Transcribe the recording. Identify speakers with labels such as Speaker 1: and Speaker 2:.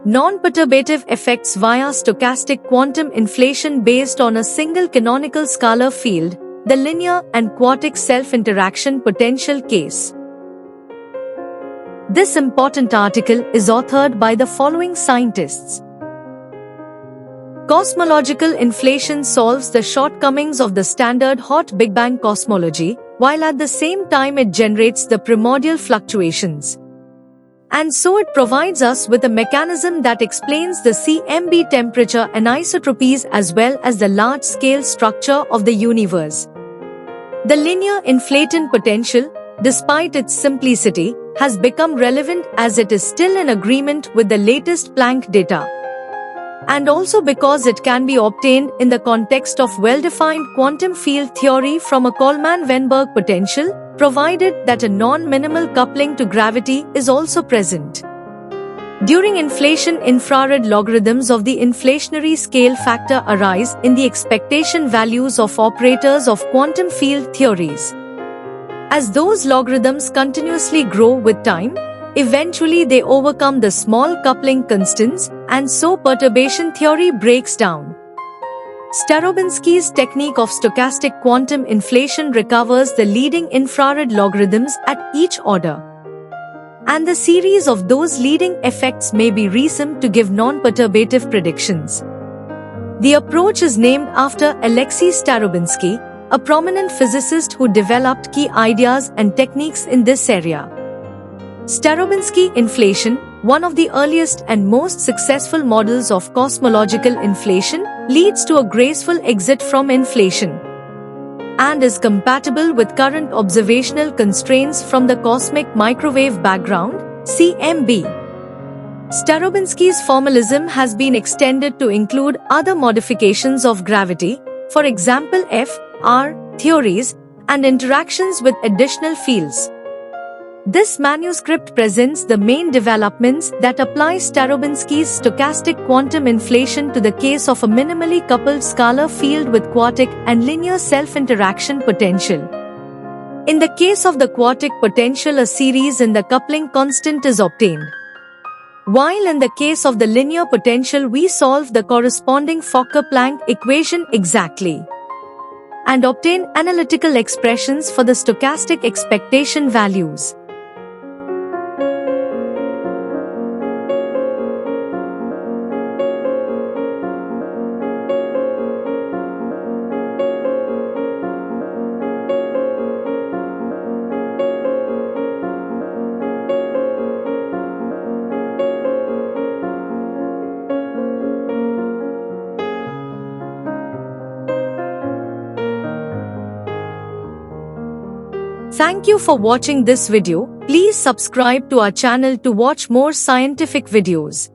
Speaker 1: non-perturbative effects via stochastic quantum inflation based on a single canonical scalar field, the linear and quartic self-interaction potential case. This important article is authored by the following scientists. Cosmological inflation solves the shortcomings of the standard hot Big Bang cosmology, while at the same time it generates the primordial fluctuations. And so it provides us with a mechanism that explains the CMB temperature anisotropies as well as the large-scale structure of the universe. The linear inflaton potential, despite its simplicity, has become relevant as it is still in agreement with the latest Planck data. And also because it can be obtained in the context of well-defined quantum field theory from a Coleman-Weinberg potential, provided that a non-minimal coupling to gravity is also present. During inflation, infrared logarithms of the inflationary scale factor arise in the expectation values of operators of quantum field theories. As those logarithms continuously grow with time, eventually they overcome the small coupling constants, and so perturbation theory breaks down. Starobinsky's technique of stochastic quantum inflation recovers the leading infrared logarithms at each order. And the series of those leading effects may be reasoned to give non-perturbative predictions. The approach is named after Alexei Starobinsky, a prominent physicist who developed key ideas and techniques in this area. Starobinsky inflation, one of the earliest and most successful models of cosmological inflation, leads to a graceful exit from inflation and is compatible with current observational constraints from the cosmic microwave background, CMB. Starobinsky's formalism has been extended to include other modifications of gravity, for example F-R theories, and interactions with additional fields. This manuscript presents the main developments that apply Starobinsky's stochastic quantum inflation to the case of a minimally coupled scalar field with quartic and linear self-interaction potential. In the case of the quartic potential, a series in the coupling constant is obtained, while in the case of the linear potential we solve the corresponding Fokker-Planck equation exactly and obtain analytical expressions for the stochastic expectation values. Thank you for watching this video. Please subscribe to our channel to watch more scientific videos.